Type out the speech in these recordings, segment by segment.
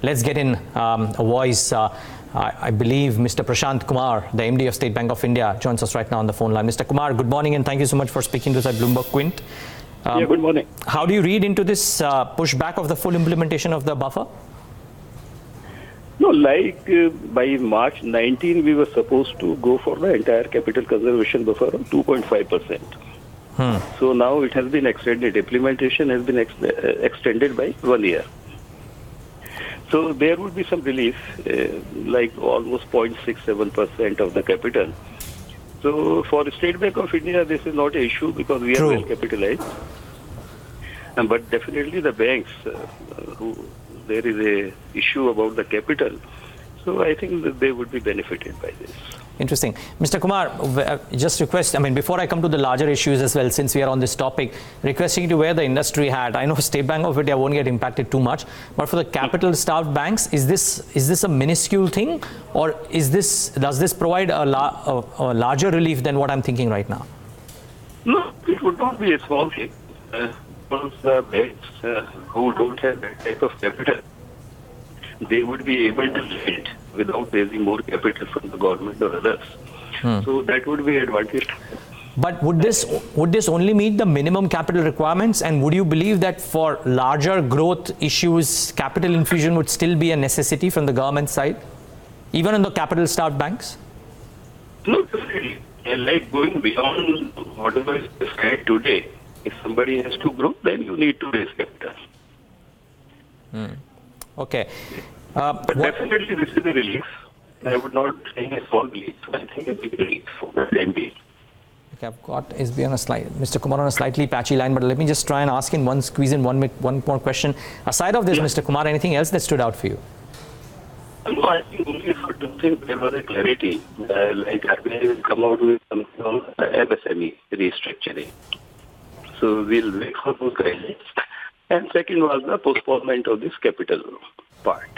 let's get in a voice. I believe Mr. Prashant Kumar, the MD of State Bank of India, joins us right now on the phone line. Mr. Kumar, good morning and thank you so much for speaking to us at Bloomberg Quint. Yeah, good morning. How do you read into this pushback of the full implementation of the buffer? No, by March 19, we were supposed to go for the entire capital conservation buffer of 2.5%. So now it has been extended. Implementation has been extended by 1 year. So there would be some relief, like almost 0.67% of the capital. So for the State Bank of India, this is not an issue because we are well capitalized. But definitely the banks, there is a issue about the capital. So I think that they would be benefited by this. Interesting. Mr. Kumar, just request, before I come to the larger issues as well, since we are on this topic, requesting you to wear the industry hat. I know State Bank of India won't get impacted too much, but for the capital-starved banks, is this a minuscule thing, or does this provide a larger relief than what I'm thinking right now? No, it would not be a small thing. Because the banks who don't have that type of capital, they would be able to lend without raising more capital from the government or others. So that would be an advantage. But would this only meet the minimum capital requirements? And would you believe that for larger growth issues, capital infusion would still be a necessity from the government side, even in the capital-starved banks? No, definitely. Like going beyond whatever is prescribed today, if somebody has to grow, then you need to raise capital. Okay. But definitely this is a relief. I would not say a small relief. I think a big relief for the MB. Okay, I've got SBI on a Mr. Kumar on a slightly patchy line, but let me just try and squeeze in one more question. Aside of this, Mr. Kumar, anything else that stood out for you? No, I think only for two things there was a clarity. Like RBI will come out with something on MSME restructuring. So we'll wait for those guidelines. And second was the postponement of this capital part.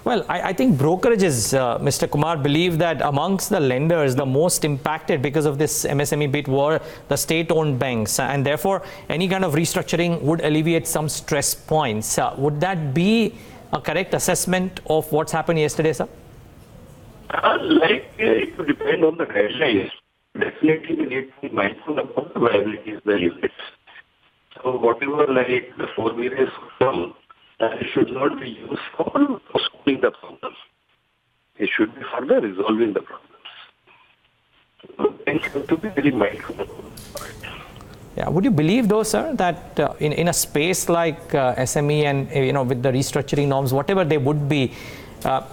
Well, I think brokerages, Mr. Kumar, believe that amongst the lenders, the most impacted because of this MSME bit were the state-owned banks. And therefore, any kind of restructuring would alleviate some stress points. Would that be a correct assessment of what's happened yesterday, sir? It would depend on the guidelines. Definitely, we need to be mindful about the viability of the units. So whatever the 4 years come, it should not be used for postponing the problem. It should be for the resolving the problems. So banks have to be very mindful about that. Yeah, would you believe though, sir, that in a space like SME and with the restructuring norms, whatever they would be,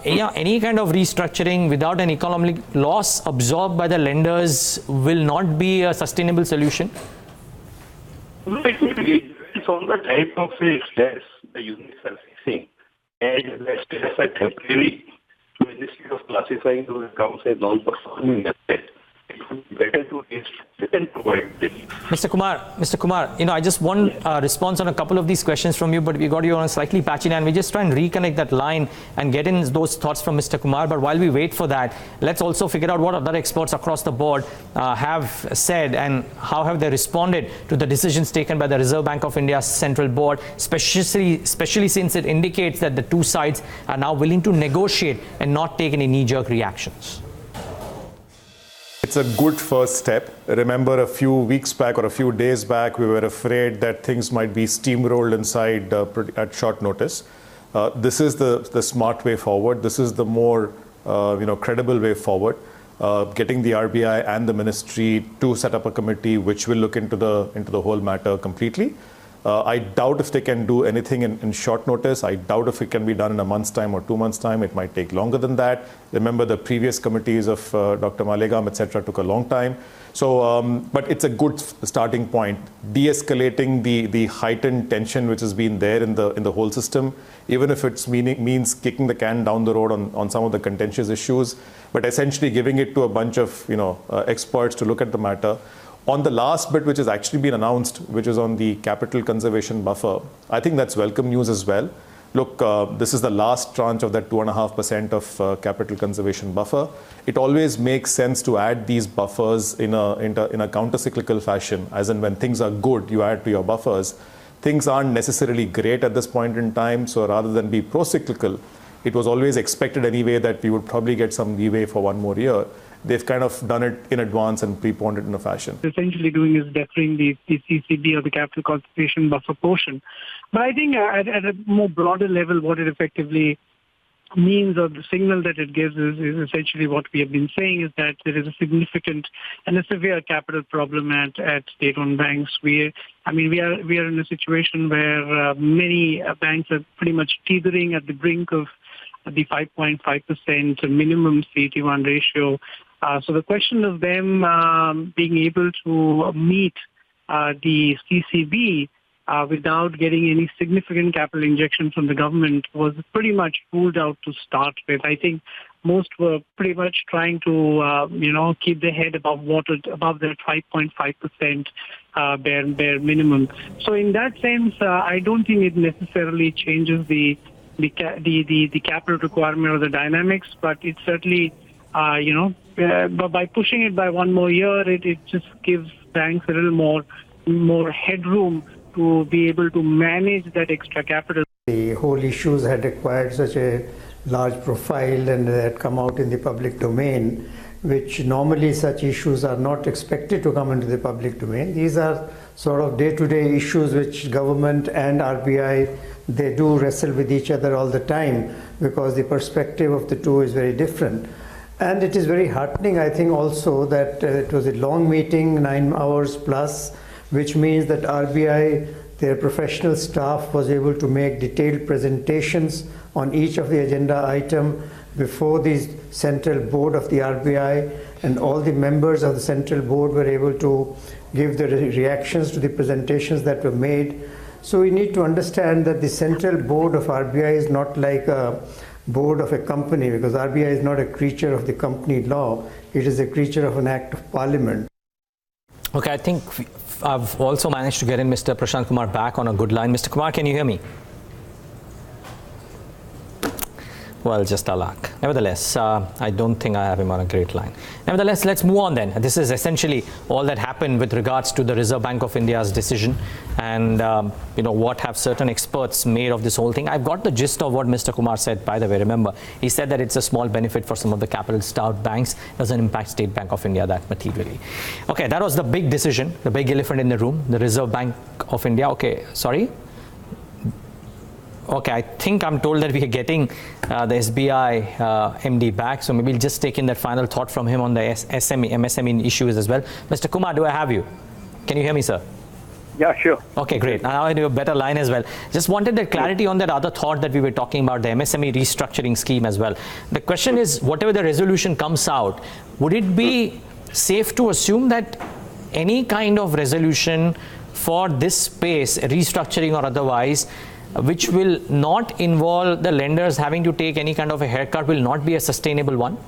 any kind of restructuring without an economic loss absorbed by the lenders will not be a sustainable solution? No, it depends on the type of stress the units are facing. And the stress are temporary. So instead of classifying those accounts as non-performing assets, it would be better to restructure and provide relief. Mr. Kumar, I just want a response on a couple of these questions from you, but we got you on a slightly patchy line. We just try and reconnect that line and get in those thoughts from Mr. Kumar. But while we wait for that, let's also figure out what other experts across the board have said and how have they responded to the decisions taken by the Reserve Bank of India's Central Board, especially since it indicates that the two sides are now willing to negotiate and not take any knee-jerk reactions. It's a good first step. Remember a few weeks back or a few days back, we were afraid that things might be steamrolled inside at short notice. This is the smart way forward. This is the more credible way forward. Getting the RBI and the ministry to set up a committee which will look into the whole matter completely. I doubt if they can do anything in short notice. I doubt if it can be done in a month's time or 2 months' time. It might take longer than that. Remember, the previous committees of Dr. Malegam, etc., took a long time. So, but it's a good starting point. De-escalating the heightened tension which has been there in the whole system, even if it means kicking the can down the road on some of the contentious issues, but essentially giving it to a bunch of experts to look at the matter. On the last bit, which has actually been announced, which is on the capital conservation buffer, I think that's welcome news as well. Look, this is the last tranche of that 2.5% of capital conservation buffer. It always makes sense to add these buffers in a counter-cyclical fashion, as in when things are good, you add to your buffers. things aren't necessarily great at this point in time. So rather than be pro-cyclical, it was always expected anyway that we would probably get some leeway for one more year. They've kind of done it in advance and preponed it in a fashion. Essentially doing is deferring the CCB or the capital concentration buffer portion. But I think at a more broader level, what it effectively means, or the signal that it gives, is essentially what we have been saying, is that there is a significant and a severe capital problem at state-owned banks. We are in a situation where many banks are pretty much teetering at the brink of the 5.5% minimum CET1 ratio. So the question of them being able to meet the CCB without getting any significant capital injection from the government was pretty much ruled out to start with. I think most were pretty much trying to, keep their head above water, above that 5.5% bare minimum. So in that sense, I don't think it necessarily changes the capital requirement or the dynamics, but it certainly, but by pushing it by one more year, it just gives banks a little more headroom to be able to manage that extra capital. The whole issues had acquired such a large profile and had come out in the public domain, which normally such issues are not expected to come into the public domain. These are sort of day-to-day issues which government and RBI, they do wrestle with each other all the time, because the perspective of the two is very different. And it is very heartening, I think, also that it was a long meeting, 9 hours plus, which means that RBI, their professional staff, was able to make detailed presentations on each of the agenda item before the central board of the RBI, and all the members of the central board were able to give their reactions to the presentations that were made. So we need to understand that the central board of RBI is not like a board of a company, because RBI is not a creature of the company law. It is a creature of an act of parliament. Okay, I think I've also managed to get in Mr. Prashant Kumar back on a good line. Mr. Kumar, can you hear me? Well, just our luck. Nevertheless, I don't think I have him on a great line. Nevertheless, let's move on then. This is essentially all that happened with regards to the Reserve Bank of India's decision, and what have certain experts made of this whole thing. I've got the gist of what Mr. Kumar said, by the way. Remember, he said that it's a small benefit for some of the capital-starved banks. Doesn't impact State Bank of India that materially. Okay, that was the big decision, the big elephant in the room, the Reserve Bank of India. Okay, sorry. Okay, I think I'm told that we are getting the SBI MD back, so maybe we'll just take in that final thought from him on the MSME issues as well. Mr. Kumar, do I have you? Can you hear me, sir? Yeah, sure. Okay, great. Now I have a better line as well. Just wanted that clarity on that other thought that we were talking about, the MSME restructuring scheme as well. The question is, whatever the resolution comes out, would it be safe to assume that any kind of resolution for this space, restructuring or otherwise, which will not involve the lenders having to take any kind of a haircut, will not be a sustainable one?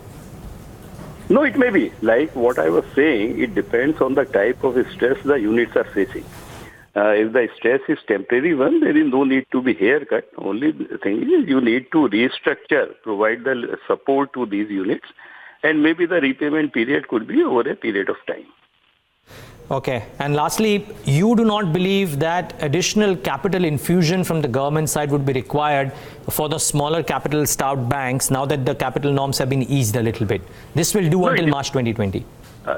No, it may be. Like what I was saying, it depends on the type of stress the units are facing. If the stress is temporary one, there is no need to be haircut. Only the thing is you need to restructure, provide the support to these units, and maybe the repayment period could be over a period of time. Okay, and lastly, you do not believe that additional capital infusion from the government side would be required for the smaller capital-starved banks now that the capital norms have been eased a little bit. This will do until March 2020.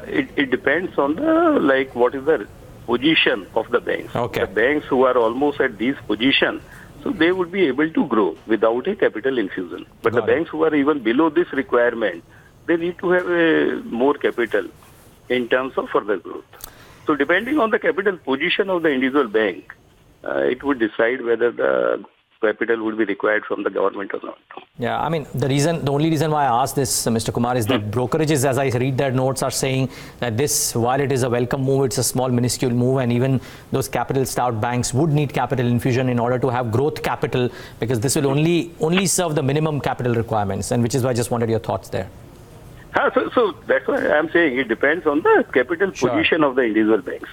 It depends on the what is the position of the banks. Okay. The banks who are almost at these positions, so they would be able to grow without a capital infusion. But the banks who are even below this requirement, they need to have more capital in terms of further growth. So depending on the capital position of the individual bank, it would decide whether the capital would be required from the government or not. Yeah, I mean, the only reason why I asked this, Mr. Kumar, is that brokerages, as I read their notes, are saying that this, while it is a welcome move, it's a small, minuscule move, and even those capital-starved banks would need capital infusion in order to have growth capital, because this will only serve the minimum capital requirements, and which is why I just wanted your thoughts there. So that's why I'm saying it depends on the capital position of the individual banks.